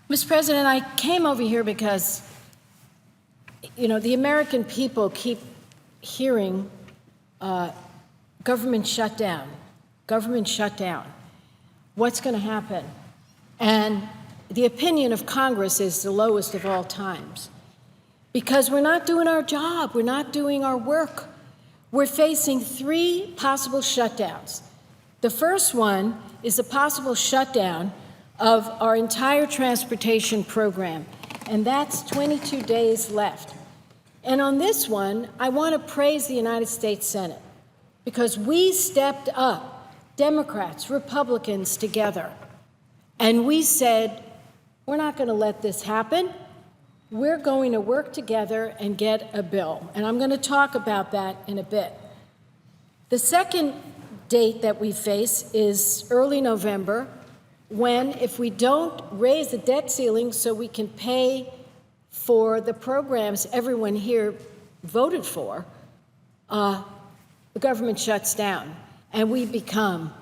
Mr. President, I came over here because, the American people keep hearing government shutdown, what's going to happen? And the opinion of Congress is the lowest of all times because we're not doing our job, we're not doing our work. We're facing three possible shutdowns. The first one is a possible shutdown of our entire transportation program, and that's 22 days left. And on this one, I want to praise the United States Senate because we stepped up, Democrats, Republicans together, and we said, we're not going to let this happen. We're going to work together and get a bill. And I'm going to talk about that in a bit. The second date that we face is early November, when if we don't raise the debt ceiling so we can pay for the programs everyone here voted for, the government shuts down. And we become,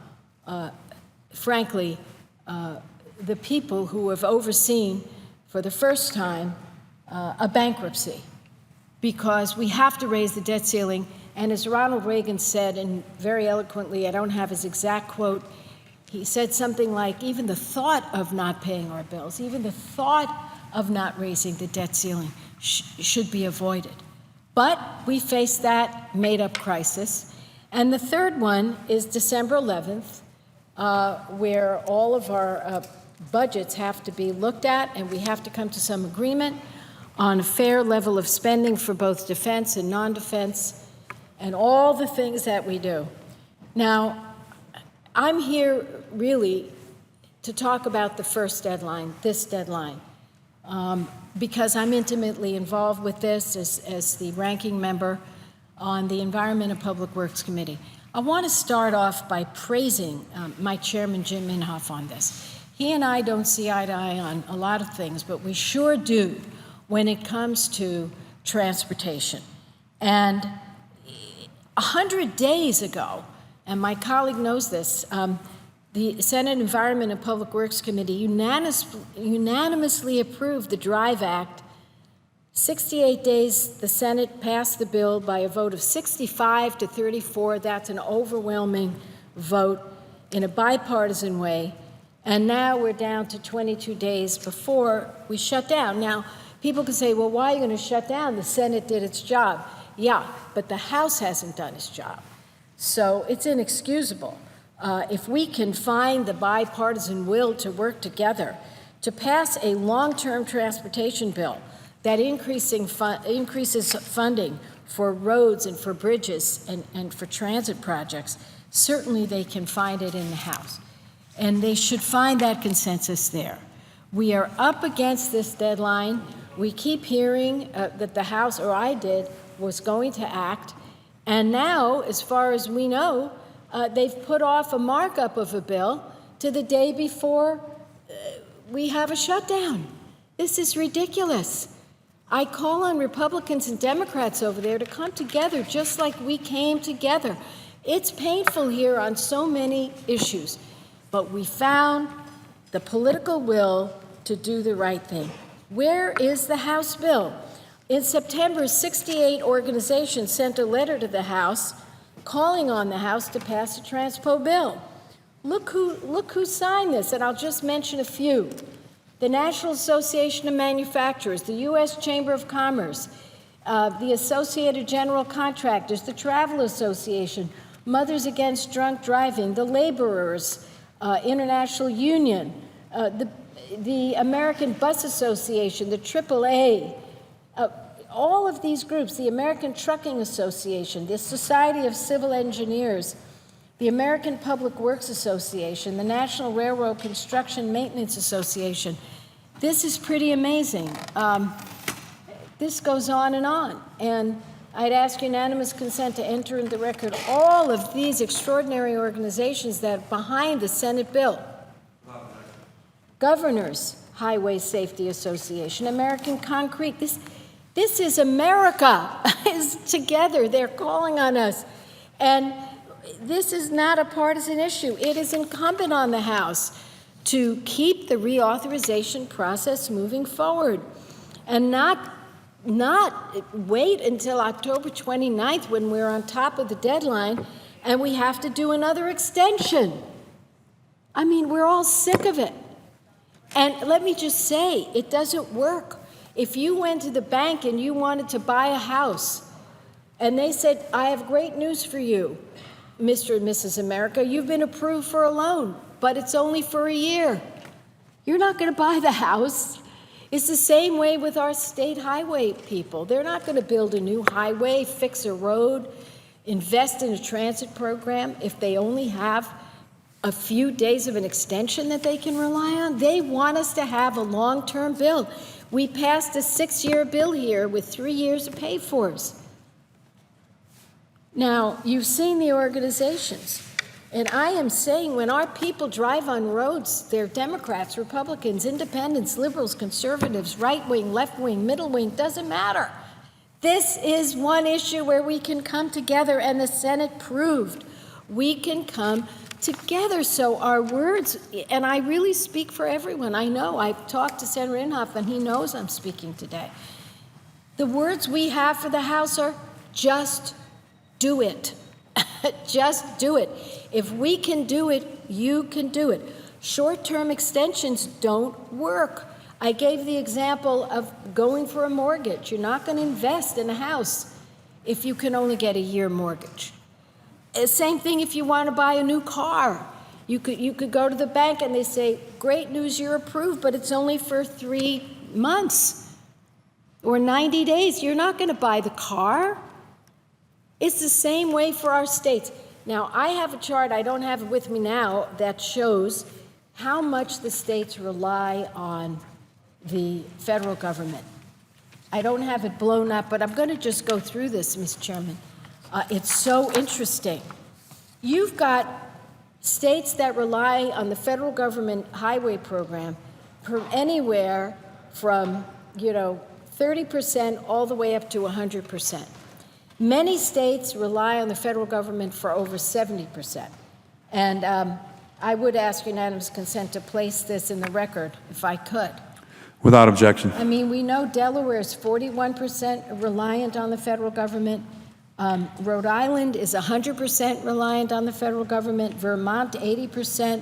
frankly, the people who have overseen for the first time a bankruptcy, because we have to raise the debt ceiling. And as Ronald Reagan said, and very eloquently, I don't have his exact quote, he said something like, even the thought of not paying our bills, even the thought of not raising the debt ceiling should be avoided. But we face that made-up crisis. And the third one is December 11th, where all of our budgets have to be looked at, and we have to come to some agreement on a fair level of spending for both defense and non-defense, and all the things that we do. Now, I'm here really to talk about the first deadline, this deadline, because I'm intimately involved with this as the ranking member on the Environment and Public Works Committee. I want to start off by praising my chairman, Jim Inhofe, on this. He and I don't see eye to eye on a lot of things, but we sure do when it comes to transportation. And 100 days ago, and my colleague knows this, the Senate Environment and Public Works Committee unanimously approved the DRIVE Act. 68 days, the Senate passed the bill by a vote of 65 to 34. That's an overwhelming vote in a bipartisan way. And now we're down to 22 days before we shut down. Now, people can say, well, why are you going to shut down? The Senate did its job. Yeah, but the House hasn't done its job. So it's inexcusable. If we can find the bipartisan will to work together to pass a long-term transportation bill that increases funding for roads and for bridges and for transit projects, certainly they can find it in the House. And they should find that consensus there. We are up against this deadline. We keep hearing that the House, or I did, was going to act. And now, as far as we know, they've put off a markup of a bill to the day before we have a shutdown. This is ridiculous. I call on Republicans and Democrats over there to come together just like we came together. It's painful here on so many issues, but we found the political will to do the right thing. Where is the House bill? In September, 68 organizations sent a letter to the House calling on the House to pass a transpo bill. Look who signed this, and I'll just mention a few. The National Association of Manufacturers, the U.S. Chamber of Commerce, the Associated General Contractors, the Travel Association, Mothers Against Drunk Driving, the Laborers International Union, the American Bus Association, the AAA, all of these groups, the American Trucking Association, the Society of Civil Engineers, the American Public Works Association, the National Railroad Construction Maintenance Association. This is pretty amazing. This goes on. And I'd ask unanimous consent to enter into the record all of these extraordinary organizations that are behind the Senate bill. Governors Highway Safety Association, American Concrete. This is America is together. They're calling on us. And this is not a partisan issue. It is incumbent on the House to keep the reauthorization process moving forward and not wait until October 29th when we're on top of the deadline and we have to do another extension. I mean, we're all sick of it. And let me just say, it doesn't work. If you went to the bank and you wanted to buy a house, and they said, I have great news for you, Mr. and Mrs. America, you've been approved for a loan, but it's only for a year. You're not going to buy the house. It's the same way with our state highway people. They're not going to build a new highway, fix a road, invest in a transit program if they only have a few days of an extension that they can rely on. They want us to have a long-term bill. We passed a 6-year bill here with 3 years of pay-fors. Now, you've seen the organizations. And I am saying when our people drive on roads, they're Democrats, Republicans, independents, liberals, conservatives, right wing, left wing, middle wing, doesn't matter. This is one issue where we can come together, and the Senate proved we can come together. So our words, and I really speak for everyone. I know I've talked to Senator Inhofe, and he knows I'm speaking today. The words we have for the House are just do it. Just do it. If we can do it, you can do it. Short-term extensions don't work. I gave the example of going for a mortgage. You're not going to invest in a house if you can only get a year mortgage. Same thing if you want to buy a new car. You could go to the bank and they say, great news, you're approved, but it's only for 3 months or 90 days. You're not going to buy the car. It's the same way for our states. Now, I have a chart, I don't have it with me now, that shows how much the states rely on the federal government. I don't have it blown up, but I'm going to just go through this, Mr. Chairman. It's so interesting. You've got states that rely on the federal government highway program from anywhere from, 30% all the way up to 100%. Many states rely on the federal government for over 70%. And I would ask unanimous consent to place this in the record, if I could. Without objection. I mean, we know Delaware is 41% reliant on the federal government. Rhode Island is 100% reliant on the federal government. Vermont, 80%.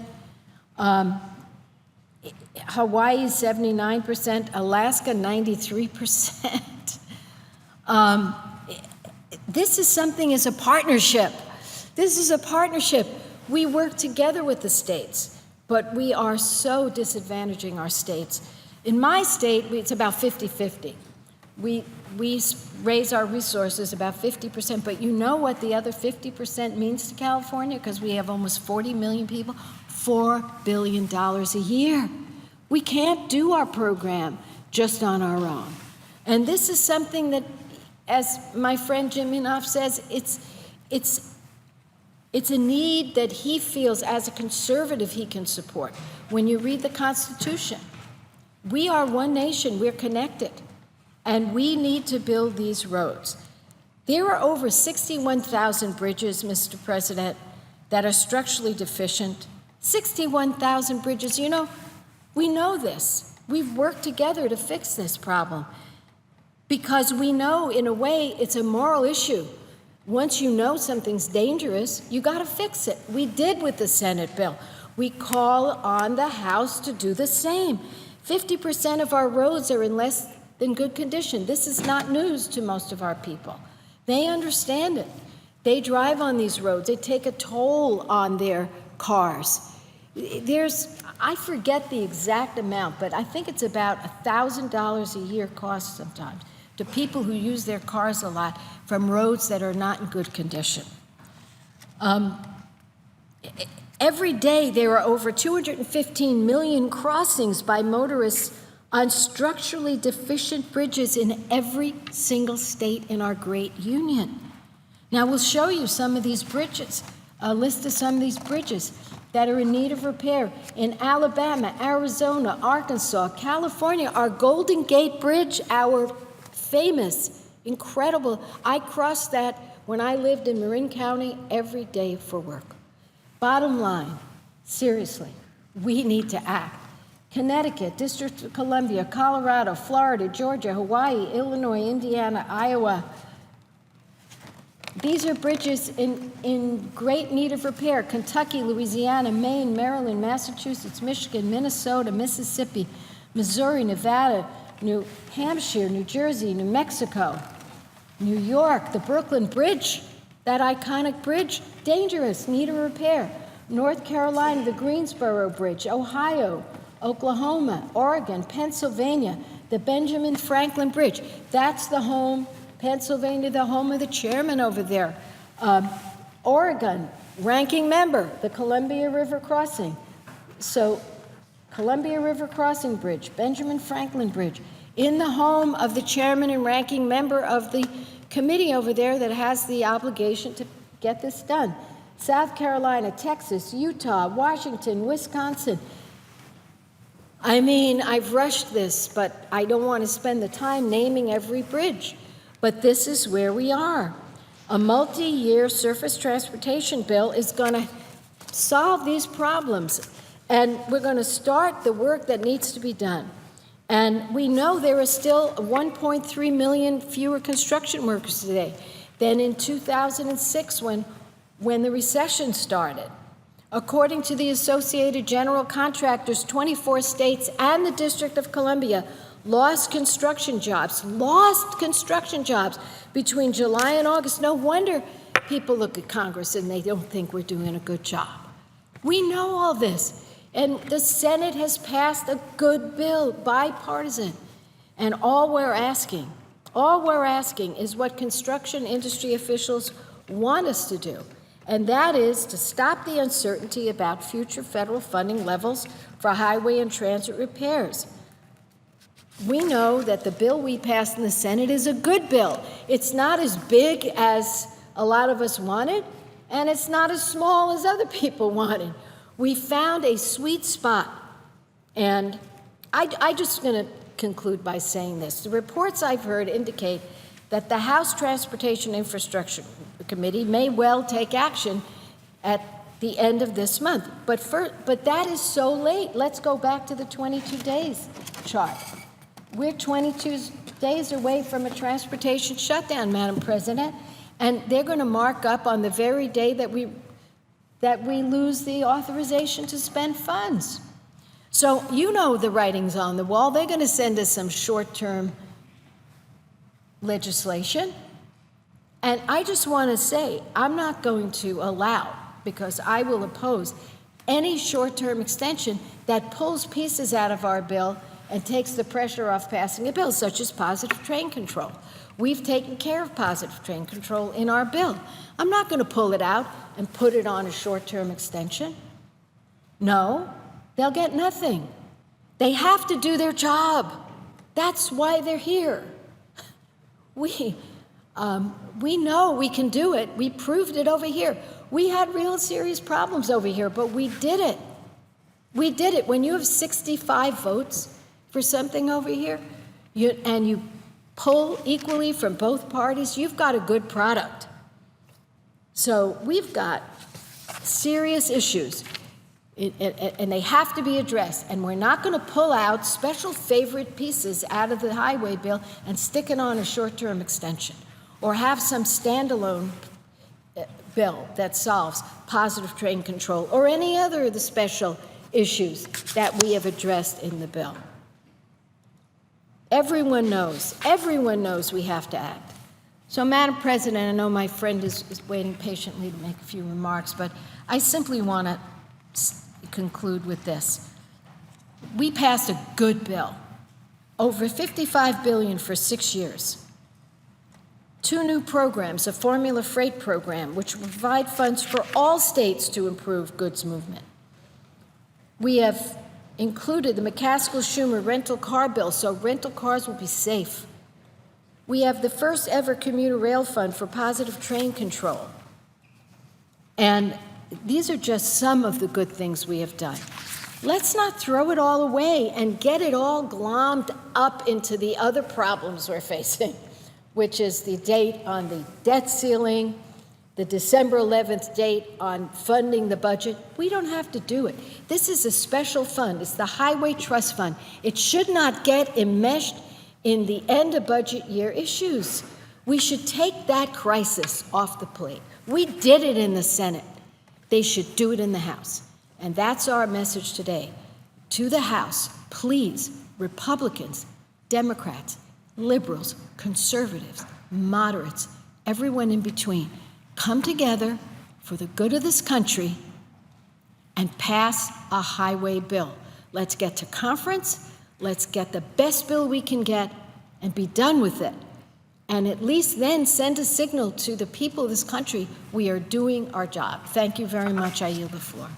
Hawaii, 79%. Alaska, 93%. This is something as a partnership. This is a partnership. We work together with the states, but we are so disadvantaging our states. In my state, it's about 50-50. We raise our resources about 50%, but you know what the other 50% means to California? Because we have almost 40 million people, $4 billion a year. We can't do our program just on our own. And this is something that, as my friend Jim Inhofe says, it's a need that he feels as a conservative he can support. When you read the Constitution, we are one nation, we're connected, and we need to build these roads. There are over 61,000 bridges, Mr. President, that are structurally deficient. 61,000 bridges. We know this. We've worked together to fix this problem. Because we know, in a way, it's a moral issue. Once you know something's dangerous, you got to fix it. We did with the Senate bill. We call on the House to do the same. 50% of our roads are in less than good condition. This is not news to most of our people. They understand it. They drive on these roads. They take a toll on their cars. I forget the exact amount, but I think it's about $1,000 a year cost sometimes to people who use their cars a lot from roads that are not in good condition. Every day there are over 215 million crossings by motorists on structurally deficient bridges in every single state in our great union. Now we'll show you some of these bridges, a list of some of these bridges that are in need of repair. In Alabama, Arizona, Arkansas, California, our Golden Gate Bridge, our famous, incredible. I crossed that when I lived in Marin County every day for work. Bottom line, seriously, We need to act. Connecticut, District of Columbia, Colorado, Florida, Georgia, Hawaii, Illinois, Indiana, Iowa. These are bridges in great need of repair. Kentucky, Louisiana, Maine, Maryland, Massachusetts, Michigan, Minnesota, Mississippi, Missouri, Nevada, New Hampshire, New Jersey, New Mexico, New York, the Brooklyn Bridge, that iconic bridge, dangerous, need a repair. North Carolina, the Greensboro Bridge, Ohio, Oklahoma, Oregon, Pennsylvania, the Benjamin Franklin Bridge. That's the home, Pennsylvania, the home of the chairman over there. Oregon, ranking member, the Columbia River Crossing. So, Columbia River Crossing Bridge, Benjamin Franklin Bridge, in the home of the chairman and ranking member of the committee over there that has the obligation to get this done. South Carolina, Texas, Utah, Washington, Wisconsin. I mean, I've rushed this, but I don't want to spend the time naming every bridge. But this is where we are. A multi-year surface transportation bill is going to solve these problems, and we're going to start the work that needs to be done. And we know there are still 1.3 million fewer construction workers today than in 2006 when the recession started. According to the Associated General Contractors, 24 states and the District of Columbia lost construction jobs between July and August. No wonder people look at Congress and they don't think we're doing a good job. We know all this. And the Senate has passed a good bill, bipartisan. And all we're asking is what construction industry officials want us to do. And that is to stop the uncertainty about future federal funding levels for highway and transit repairs. We know that the bill we passed in the Senate is a good bill. It's not as big as a lot of us wanted, and it's not as small as other people wanted. We found a sweet spot, and I just going to conclude by saying this. The reports I've heard indicate that the House Transportation Infrastructure Committee may well take action at the end of this month. But that is so late. Let's go back to the 22 days chart. We're 22 days away from a transportation shutdown, Madam President, and they're going to mark up on the very day that we lose the authorization to spend funds. So you know the writing's on the wall. They're going to send us some short-term legislation. And I just want to say, I'm not going to allow, because I will oppose, any short-term extension that pulls pieces out of our bill and takes the pressure off passing a bill, such as positive train control. We've taken care of positive train control in our bill. I'm not going to pull it out and put it on a short-term extension. No, they'll get nothing. They have to do their job. That's why they're here. We know we can do it. We proved it over here. We had real serious problems over here, but we did it. We did it. When you have 65 votes for something over here, and you pull equally from both parties, you've got a good product. So we've got serious issues, and they have to be addressed. And we're not going to pull out special favorite pieces out of the highway bill and stick it on a short-term extension, or have some standalone bill that solves positive train control or any other of the special issues that we have addressed in the bill. Everyone knows we have to act. So, Madam President, I know my friend is waiting patiently to make a few remarks, but I simply want to conclude with this. We passed a good bill, over $55 billion for 6 years. 2 new programs, a formula freight program, which will provide funds for all states to improve goods movement. We have included the McCaskill-Schumer rental car bill, so rental cars will be safe. We have the first ever commuter rail fund for positive train control. And these are just some of the good things we have done. Let's not throw it all away and get it all glommed up into the other problems we're facing, which is the date on the debt ceiling, the December 11th date on funding the budget. We don't have to do it. This is a special fund. It's the Highway Trust Fund. It should not get enmeshed in the end of budget year issues. We should take that crisis off the plate. We did it in the Senate. They should do it in the House. And that's our message today. To the House, please, Republicans, Democrats, liberals, conservatives, moderates, everyone in between, come together for the good of this country and pass a highway bill. Let's get to conference, let's get the best bill we can get and be done with it. And at least then send a signal to the people of this country, we are doing our job. Thank you very much. I yield the floor.